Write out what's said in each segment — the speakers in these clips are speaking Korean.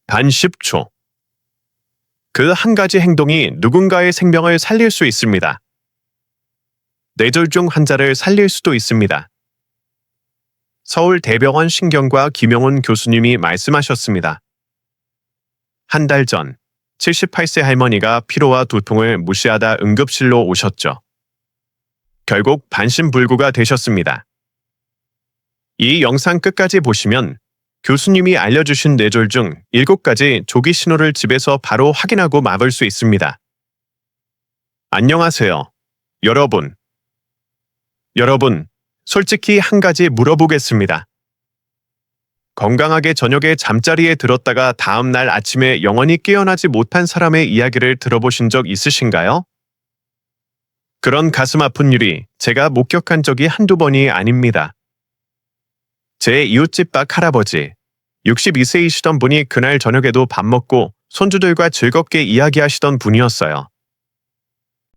단 10초. 그 한 가지 행동이 누군가의 생명을 살릴 수 있습니다. 뇌졸중 환자를 살릴 수도 있습니다. 서울대병원 신경과 김용훈 교수님이 말씀하셨습니다. 한 달 전 78세 할머니가 피로와 두통을 무시하다 응급실로 오셨죠. 결국 반신불구가 되셨습니다. 이 영상 끝까지 보시면 교수님이 알려주신 뇌졸중 7가지 조기 신호를 집에서 바로 확인하고 막을 수 있습니다. 안녕하세요, 여러분. 솔직히 한 가지 물어보겠습니다. 건강하게 저녁에 잠자리에 들었다가 다음날 아침에 영원히 깨어나지 못한 사람의 이야기를 들어보신 적 있으신가요? 그런 가슴 아픈 일이 제가 목격한 적이 한두 번이 아닙니다. 제 이웃집 박 할아버지, 62세이시던 분이 그날 저녁에도 밥 먹고 손주들과 즐겁게 이야기하시던 분이었어요.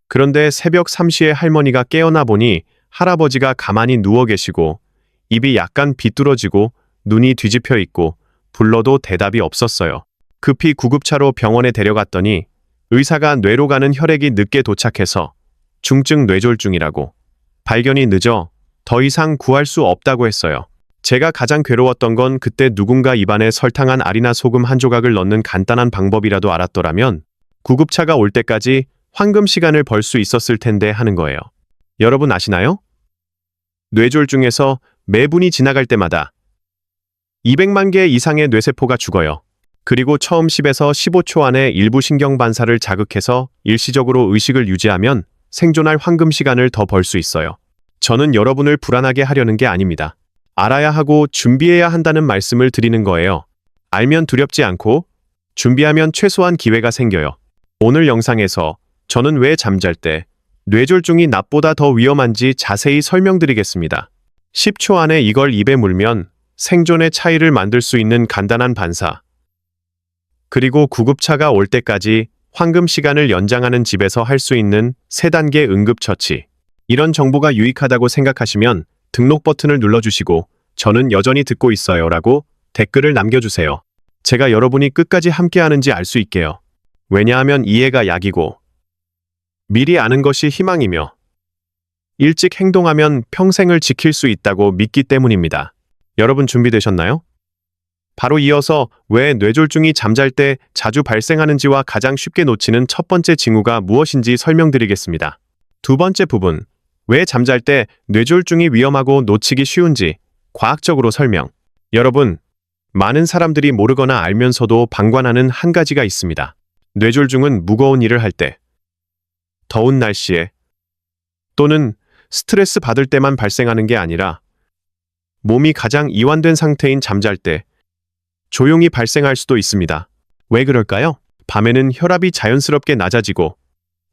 그런데 새벽 3시에 할머니가 깨어나 보니 할아버지가 가만히 누워 계시고 입이 약간 비뚤어지고 눈이 뒤집혀 있고 불러도 대답이 없었어요. 급히 구급차로 병원에 데려갔더니 의사가 뇌로 가는 혈액이 늦게 도착해서 중증 뇌졸중이라고, 발견이 늦어 더 이상 구할 수 없다고 했어요. 제가 가장 괴로웠던 건 그때 누군가 입안에 설탕한 알이나 소금 한 조각을 넣는 간단한 방법이라도 알았더라면 구급차가 올 때까지 황금 시간을 벌 수 있었을 텐데 하는 거예요. 여러분 아시나요? 뇌졸중에서 매분이 지나갈 때마다 200만 개 이상의 뇌세포가 죽어요. 그리고 처음 10에서 15초 안에 일부 신경 반사를 자극해서 일시적으로 의식을 유지하면 생존할 황금 시간을 더 벌 수 있어요. 저는 여러분을 불안하게 하려는 게 아닙니다. 알아야 하고 준비해야 한다는 말씀을 드리는 거예요. 알면 두렵지 않고 준비하면 최소한 기회가 생겨요. 오늘 영상에서 저는 왜 잠잘 때 뇌졸중이 낮보다 더 위험한지 자세히 설명드리겠습니다. 10초 안에 이걸 입에 물면 생존의 차이를 만들 수 있는 간단한 반사, 그리고 구급차가 올 때까지 황금 시간을 연장하는 집에서 할 수 있는 3단계 응급처치. 이런 정보가 유익하다고 생각하시면 등록 버튼을 눌러주시고 저는 여전히 듣고 있어요 라고 댓글을 남겨주세요. 제가 여러분이 끝까지 함께하는지 알 수 있게요. 왜냐하면 이해가 약이고 미리 아는 것이 희망이며 일찍 행동하면 평생을 지킬 수 있다고 믿기 때문입니다. 여러분 준비되셨나요? 바로 이어서 왜 뇌졸중이 잠잘 때 자주 발생하는지와 가장 쉽게 놓치는 첫 번째 징후가 무엇인지 설명드리겠습니다. 두 번째 부분, 왜 잠잘 때 뇌졸중이 위험하고 놓치기 쉬운지 과학적으로 설명. 여러분, 많은 사람들이 모르거나 알면서도 방관하는 한 가지가 있습니다. 뇌졸중은 무거운 일을 할 때, 더운 날씨에, 또는 스트레스 받을 때만 발생하는 게 아니라 몸이 가장 이완된 상태인 잠잘 때 조용히 발생할 수도 있습니다. 왜 그럴까요? 밤에는 혈압이 자연스럽게 낮아지고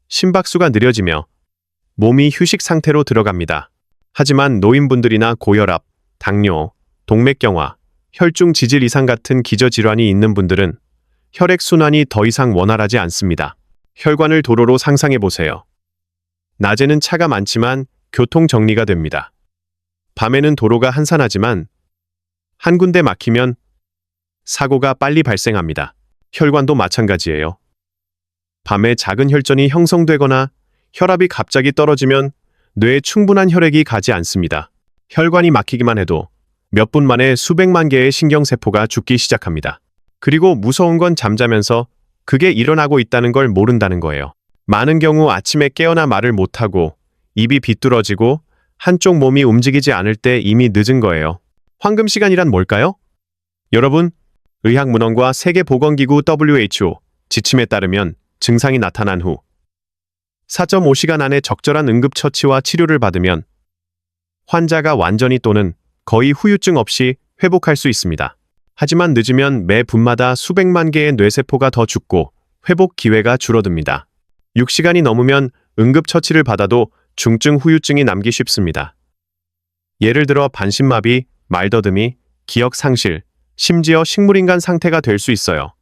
심박수가 느려지며 몸이 휴식 상태로 들어갑니다. 하지만 노인분들이나 고혈압, 당뇨, 동맥경화, 혈중 지질 이상 같은 기저질환이 있는 분들은 혈액순환이 더 이상 원활하지 않습니다. 혈관을 도로로 상상해 보세요. 낮에는 차가 많지만 교통 정리가 됩니다. 밤에는 도로가 한산하지만 한 군데 막히면 사고가 빨리 발생합니다. 혈관도 마찬가지예요. 밤에 작은 혈전이 형성되거나 혈압이 갑자기 떨어지면 뇌에 충분한 혈액이 가지 않습니다. 혈관이 막히기만 해도 몇 분 만에 수백만 개의 신경세포가 죽기 시작합니다. 그리고 무서운 건 잠자면서 그게 일어나고 있다는 걸 모른다는 거예요. 많은 경우 아침에 깨어나 말을 못하고 입이 비뚤어지고 한쪽 몸이 움직이지 않을 때 이미 늦은 거예요. 황금 시간이란 뭘까요? 여러분, 의학문헌과 세계보건기구 WHO 지침에 따르면 증상이 나타난 후 4.5시간 안에 적절한 응급처치와 치료를 받으면 환자가 완전히 또는 거의 후유증 없이 회복할 수 있습니다. 하지만 늦으면 매 분마다 수백만 개의 뇌세포가 더 죽고 회복 기회가 줄어듭니다. 6시간이 넘으면 응급처치를 받아도 중증 후유증이 남기 쉽습니다. 예를 들어 반신마비, 말더듬이, 기억 상실, 심지어 식물인간 상태가 될 수 있어요.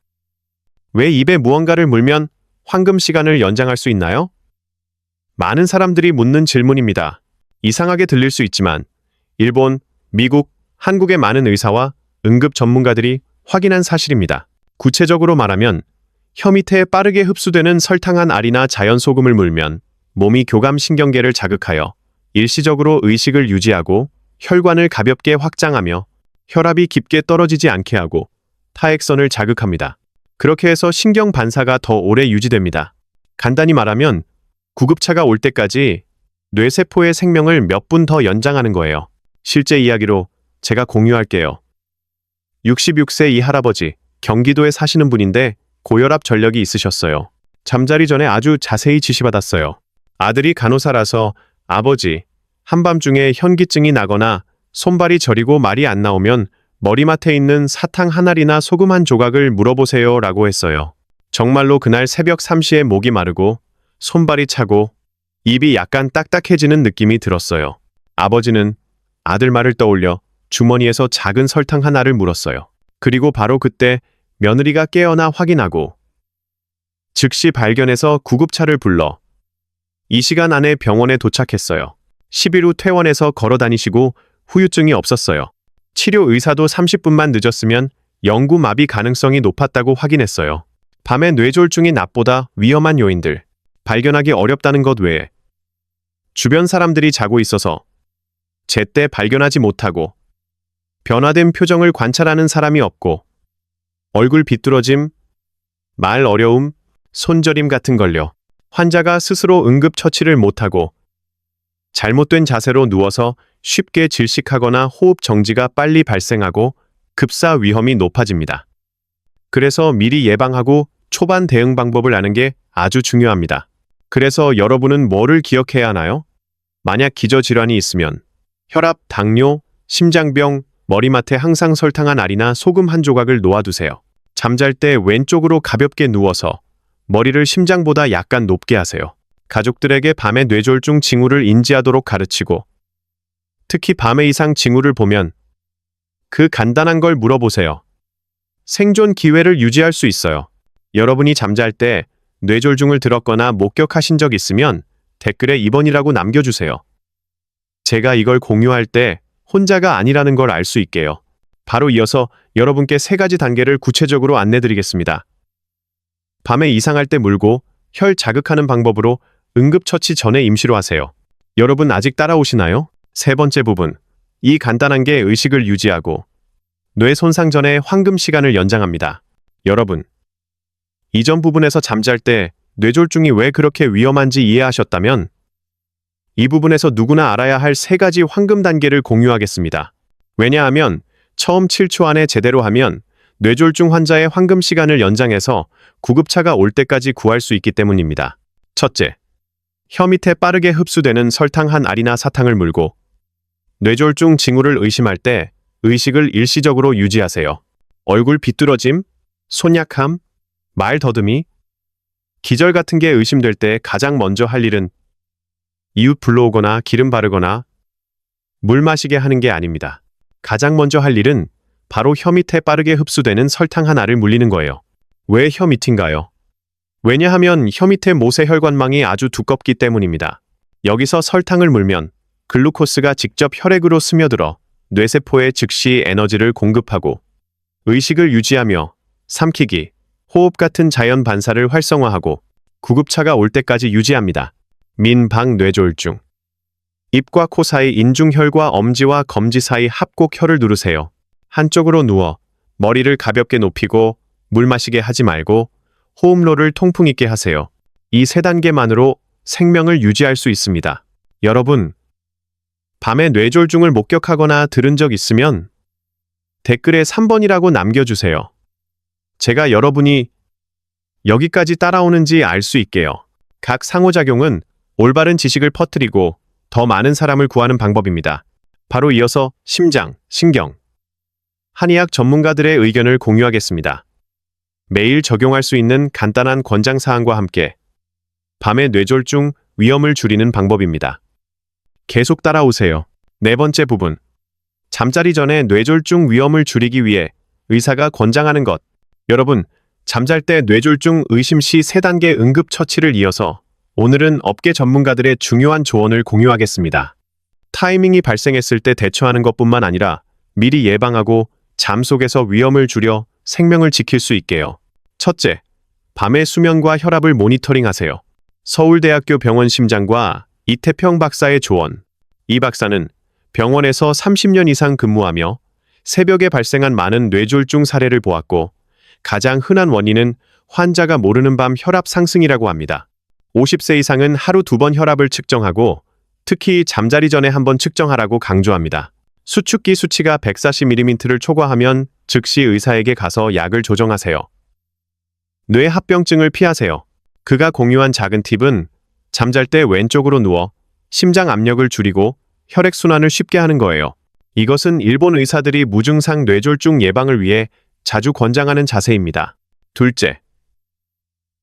왜 입에 무언가를 물면 황금 시간을 연장할 수 있나요? 많은 사람들이 묻는 질문입니다. 이상하게 들릴 수 있지만 일본, 미국, 한국의 많은 의사와 응급 전문가들이 확인한 사실입니다. 구체적으로 말하면 혀 밑에 빠르게 흡수되는 설탕한 알이나 자연 소금을 물면 몸이 교감신경계를 자극하여 일시적으로 의식을 유지하고 혈관을 가볍게 확장하며 혈압이 깊게 떨어지지 않게 하고 타액선을 자극합니다. 그렇게 해서 신경 반사가 더 오래 유지됩니다. 간단히 말하면 구급차가 올 때까지 뇌세포의 생명을 몇 분 더 연장하는 거예요. 실제 이야기로 제가 공유할게요. 66세 이 할아버지, 경기도에 사시는 분인데 고혈압 전력이 있으셨어요. 잠자리 전에 아주 자세히 지시받았어요. 아들이 간호사라서 아버지, 한밤중에 현기증이 나거나 손발이 저리고 말이 안 나오면 머리맡에 있는 사탕 한 알이나 소금 한 조각을 물어보세요 라고 했어요. 정말로 그날 새벽 3시에 목이 마르고 손발이 차고 입이 약간 딱딱해지는 느낌이 들었어요. 아버지는 아들 말을 떠올려 주머니에서 작은 설탕 하나를 물었어요. 그리고 바로 그때 며느리가 깨어나 확인하고 즉시 발견해서 구급차를 불러 이 시간 안에 병원에 도착했어요. 10일 후 퇴원해서 걸어 다니시고 후유증이 없었어요. 치료 의사도 30분만 늦었으면 영구 마비 가능성이 높았다고 확인했어요. 밤에 뇌졸중이 낮보다 위험한 요인들, 발견하기 어렵다는 것 외에 주변 사람들이 자고 있어서 제때 발견하지 못하고 변화된 표정을 관찰하는 사람이 없고 얼굴 비뚤어짐, 말 어려움, 손저림 같은 걸요. 환자가 스스로 응급처치를 못하고 잘못된 자세로 누워서 쉽게 질식하거나 호흡 정지가 빨리 발생하고 급사 위험이 높아집니다. 그래서 미리 예방하고 초반 대응 방법을 아는 게 아주 중요합니다. 그래서 여러분은 뭐를 기억해야 하나요? 만약 기저질환이 있으면 혈압, 당뇨, 심장병, 머리맡에 항상 설탕한 알이나 소금 한 조각을 놓아두세요. 잠잘 때 왼쪽으로 가볍게 누워서 머리를 심장보다 약간 높게 하세요. 가족들에게 밤에 뇌졸중 징후를 인지하도록 가르치고 특히 밤에 이상 징후를 보면 그 간단한 걸 물어보세요. 생존 기회를 유지할 수 있어요. 여러분이 잠잘 때 뇌졸중을 들었거나 목격하신 적 있으면 댓글에 2번이라고 남겨주세요. 제가 이걸 공유할 때 혼자가 아니라는 걸 알 수 있게요. 바로 이어서 여러분께 3가지 단계를 구체적으로 안내드리겠습니다. 밤에 이상할 때 물고 혈 자극하는 방법으로 응급처치 전에 임시로 하세요. 여러분 아직 따라오시나요? 3번째 부분. 이 간단한 게 의식을 유지하고 뇌 손상 전에 황금 시간을 연장합니다. 여러분, 이전 부분에서 잠잘 때 뇌졸중이 왜 그렇게 위험한지 이해하셨다면 이 부분에서 누구나 알아야 할 3가지 황금 단계를 공유하겠습니다. 왜냐하면 처음 7초 안에 제대로 하면 뇌졸중 환자의 황금 시간을 연장해서 구급차가 올 때까지 구할 수 있기 때문입니다. 첫째, 혀 밑에 빠르게 흡수되는 설탕 한 알이나 사탕을 물고 뇌졸중 징후를 의심할 때 의식을 일시적으로 유지하세요. 얼굴 비뚤어짐, 손 약함, 말 더듬이, 기절 같은 게 의심될 때 가장 먼저 할 일은 이웃 불러오거나 기름 바르거나 물 마시게 하는 게 아닙니다. 가장 먼저 할 일은 바로 혀 밑에 빠르게 흡수되는 설탕 한 알을 물리는 거예요. 왜 혀 밑인가요? 왜냐하면 혀 밑에 모세혈관망이 아주 두껍기 때문입니다. 여기서 설탕을 물면 글루코스가 직접 혈액으로 스며들어 뇌세포에 즉시 에너지를 공급하고 의식을 유지하며 삼키기, 호흡 같은 자연 반사를 활성화하고 구급차가 올 때까지 유지합니다. 민박뇌졸중. 입과 코 사이 인중혈과 엄지와 검지 사이 합곡 혀를 누르세요. 한쪽으로 누워 머리를 가볍게 높이고 물 마시게 하지 말고 호흡로를 통풍 있게 하세요. 이 3단계만으로 생명을 유지할 수 있습니다. 여러분, 밤에 뇌졸중을 목격하거나 들은 적 있으면 댓글에 3번이라고 남겨주세요. 제가 여러분이 여기까지 따라오는지 알 수 있게요. 각 상호작용은 올바른 지식을 퍼뜨리고 더 많은 사람을 구하는 방법입니다. 바로 이어서 심장, 신경, 한의학 전문가들의 의견을 공유하겠습니다. 매일 적용할 수 있는 간단한 권장사항과 함께 밤의 뇌졸중 위험을 줄이는 방법입니다. 계속 따라오세요. 4번째 부분. 잠자리 전에 뇌졸중 위험을 줄이기 위해 의사가 권장하는 것. 여러분, 잠잘 때 뇌졸중 의심 시 3단계 응급처치를 이어서 오늘은 업계 전문가들의 중요한 조언을 공유하겠습니다. 타이밍이 발생했을 때 대처하는 것뿐만 아니라 미리 예방하고 잠 속에서 위험을 줄여 생명을 지킬 수 있게요. 첫째, 밤의 수면과 혈압을 모니터링하세요. 서울대학교 병원 심장과 이태평 박사의 조언. 이 박사는 병원에서 30년 이상 근무하며 새벽에 발생한 많은 뇌졸중 사례를 보았고 가장 흔한 원인은 환자가 모르는 밤 혈압 상승이라고 합니다. 50세 이상은 하루 2번 혈압을 측정하고 특히 잠자리 전에 1번 측정하라고 강조합니다. 수축기 수치가 140mm를 초과하면 즉시 의사에게 가서 약을 조정하세요. 뇌합병증을 피하세요. 그가 공유한 작은 팁은 잠잘 때 왼쪽으로 누워 심장 압력을 줄이고 혈액순환을 쉽게 하는 거예요. 이것은 일본 의사들이 무증상 뇌졸중 예방을 위해 자주 권장하는 자세입니다. 둘째,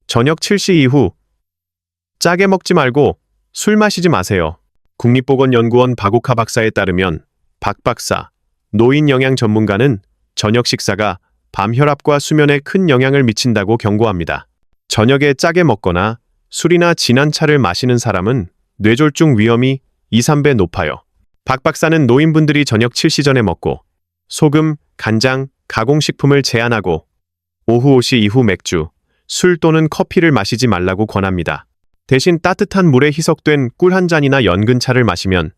저녁 7시 이후 짜게 먹지 말고 술 마시지 마세요. 국립보건연구원 박옥하 박사에 따르면 박 박사, 노인 영양 전문가는 저녁 식사가 밤 혈압과 수면에 큰 영향을 미친다고 경고합니다. 저녁에 짜게 먹거나 술이나 진한 차를 마시는 사람은 뇌졸중 위험이 2~3배 높아요. 박 박사는 노인분들이 저녁 7시 전에 먹고 소금, 간장, 가공식품을 제한하고 오후 5시 이후 맥주, 술 또는 커피를 마시지 말라고 권합니다. 대신 따뜻한 물에 희석된 꿀 한 잔이나 연근차를 마시면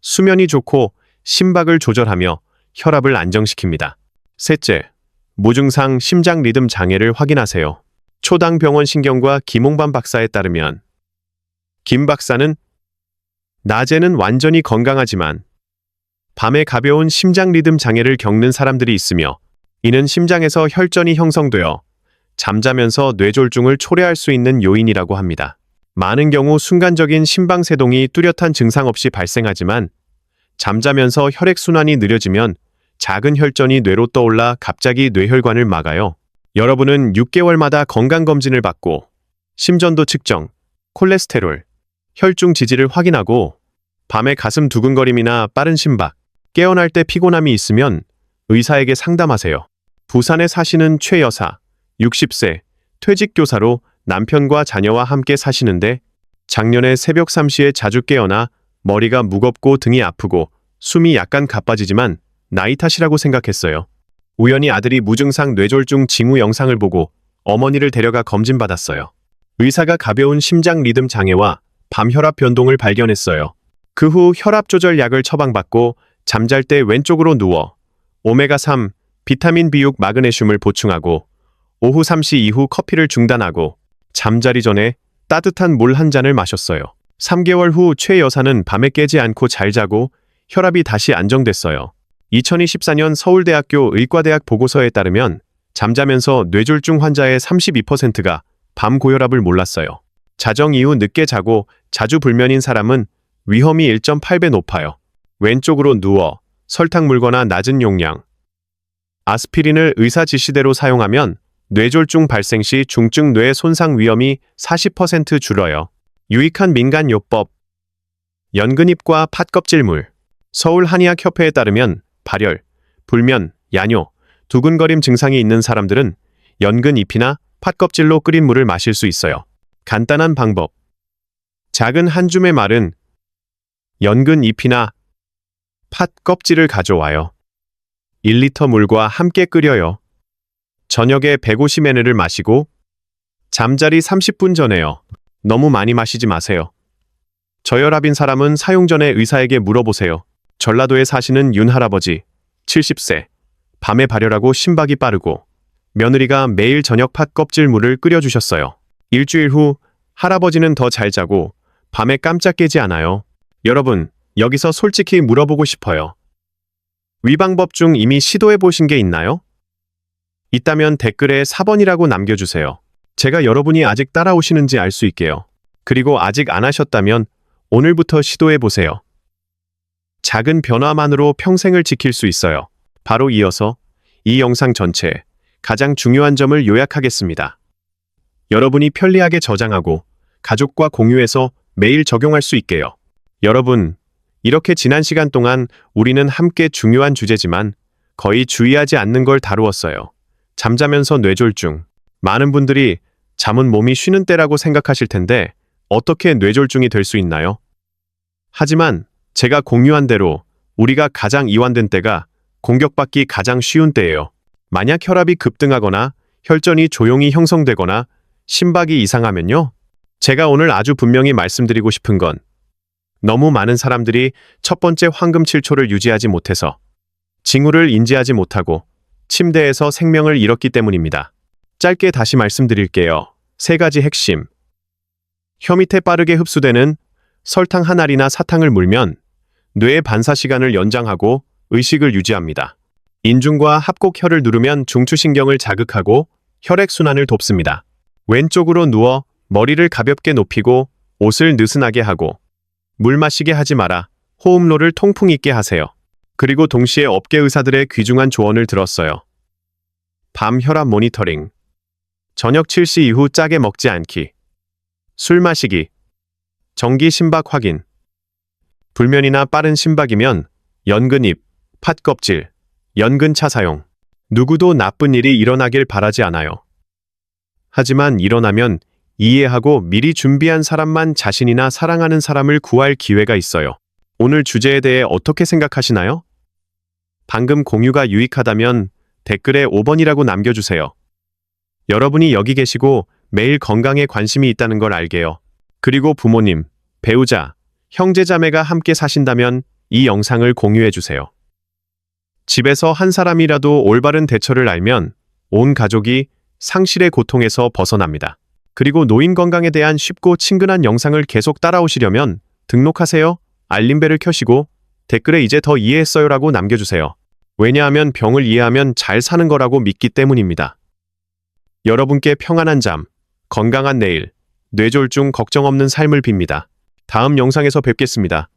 수면이 좋고 심박을 조절하며 혈압을 안정시킵니다. 셋째, 무증상 심장 리듬 장애를 확인하세요. 초당병원 신경과 김홍반 박사에 따르면 김 박사는 낮에는 완전히 건강하지만 밤에 가벼운 심장 리듬 장애를 겪는 사람들이 있으며 이는 심장에서 혈전이 형성되어 잠자면서 뇌졸중을 초래할 수 있는 요인이라고 합니다. 많은 경우 순간적인 심방세동이 뚜렷한 증상 없이 발생하지만 잠자면서 혈액순환이 느려지면 작은 혈전이 뇌로 떠올라 갑자기 뇌혈관을 막아요. 여러분은 6개월마다 건강검진을 받고 심전도 측정, 콜레스테롤, 혈중 지지를 확인하고 밤에 가슴 두근거림이나 빠른 심박, 깨어날 때 피곤함이 있으면 의사에게 상담하세요. 부산에 사시는 최 여사, 60세, 퇴직교사로 남편과 자녀와 함께 사시는데 작년에 새벽 3시에 자주 깨어나 머리가 무겁고 등이 아프고 숨이 약간 가빠지지만 나이 탓이라고 생각했어요. 우연히 아들이 무증상 뇌졸중 징후 영상을 보고 어머니를 데려가 검진받았어요. 의사가 가벼운 심장 리듬 장애와 밤 혈압 변동을 발견했어요. 그 후 혈압 조절 약을 처방받고 잠잘 때 왼쪽으로 누워 오메가3, 비타민 B6, 마그네슘을 보충하고 오후 3시 이후 커피를 중단하고 잠자리 전에 따뜻한 물 한 잔을 마셨어요. 3개월 후 최 여사는 밤에 깨지 않고 잘 자고 혈압이 다시 안정됐어요. 2024년 서울대학교 의과대학 보고서에 따르면 잠자면서 뇌졸중 환자의 32%가 밤 고혈압을 몰랐어요. 자정 이후 늦게 자고 자주 불면인 사람은 위험이 1.8배 높아요. 왼쪽으로 누워 설탕 물거나 낮은 용량 아스피린을 의사 지시대로 사용하면 뇌졸중 발생 시 중증 뇌 손상 위험이 40% 줄어요. 유익한 민간요법 연근잎과 팥껍질물. 서울 한의학협회에 따르면 발열, 불면, 야뇨, 두근거림 증상이 있는 사람들은 연근잎이나 팥껍질로 끓인 물을 마실 수 있어요. 간단한 방법. 작은 한 줌의 마른 연근잎이나 팥껍질을 가져와요. 1리터 물과 함께 끓여요. 저녁에 150ml를 마시고 잠자리 30분 전에요. 너무 많이 마시지 마세요. 저혈압인 사람은 사용 전에 의사에게 물어보세요. 전라도에 사시는 윤 할아버지, 70세, 밤에 발열하고 심박이 빠르고 며느리가 매일 저녁 팥껍질 물을 끓여주셨어요. 일주일 후 할아버지는 더 잘 자고 밤에 깜짝 깨지 않아요. 여러분, 여기서 솔직히 물어보고 싶어요. 위방법 중 이미 시도해 보신 게 있나요? 있다면 댓글에 4번이라고 남겨주세요. 제가 여러분이 아직 따라오시는지 알 수 있게요. 그리고 아직 안 하셨다면 오늘부터 시도해 보세요. 작은 변화만으로 평생을 지킬 수 있어요. 바로 이어서 이 영상 전체 가장 중요한 점을 요약하겠습니다. 여러분이 편리하게 저장하고 가족과 공유해서 매일 적용할 수 있게요. 여러분, 이렇게 지난 시간 동안 우리는 함께 중요한 주제지만 거의 주의하지 않는 걸 다루었어요. 잠자면서 뇌졸중. 많은 분들이 잠은 몸이 쉬는 때라고 생각하실 텐데 어떻게 뇌졸중이 될 수 있나요? 하지만 제가 공유한 대로 우리가 가장 이완된 때가 공격받기 가장 쉬운 때예요. 만약 혈압이 급등하거나 혈전이 조용히 형성되거나 심박이 이상하면요. 제가 오늘 아주 분명히 말씀드리고 싶은 건 너무 많은 사람들이 첫 번째 황금 7초를 유지하지 못해서 징후를 인지하지 못하고 침대에서 생명을 잃었기 때문입니다. 짧게 다시 말씀드릴게요. 3가지 핵심. 혀 밑에 빠르게 흡수되는 설탕 한 알이나 사탕을 물면 뇌의 반사 시간을 연장하고 의식을 유지합니다. 인중과 합곡혀를 누르면 중추신경을 자극하고 혈액순환을 돕습니다. 왼쪽으로 누워 머리를 가볍게 높이고 옷을 느슨하게 하고 물 마시게 하지 마라. 호흡로를 통풍 있게 하세요. 그리고 동시에 업계 의사들의 귀중한 조언을 들었어요. 밤 혈압 모니터링. 저녁 7시 이후 짜게 먹지 않기. 술 마시기. 정기 심박 확인. 불면이나 빠른 심박이면 연근잎, 팥껍질, 연근차 사용. 누구도 나쁜 일이 일어나길 바라지 않아요. 하지만 일어나면 이해하고 미리 준비한 사람만 자신이나 사랑하는 사람을 구할 기회가 있어요. 오늘 주제에 대해 어떻게 생각하시나요? 방금 공유가 유익하다면 댓글에 5번이라고 남겨주세요. 여러분이 여기 계시고 매일 건강에 관심이 있다는 걸 알게요. 그리고 부모님, 배우자, 형제자매가 함께 사신다면 이 영상을 공유해주세요. 집에서 한 사람이라도 올바른 대처를 알면 온 가족이 상실의 고통에서 벗어납니다. 그리고 노인 건강에 대한 쉽고 친근한 영상을 계속 따라오시려면 등록하세요. 알림벨을 켜시고 댓글에 이제 더 이해했어요라고 남겨주세요. 왜냐하면 병을 이해하면 잘 사는 거라고 믿기 때문입니다. 여러분께 평안한 잠, 건강한 내일, 뇌졸중 걱정 없는 삶을 빕니다. 다음 영상에서 뵙겠습니다.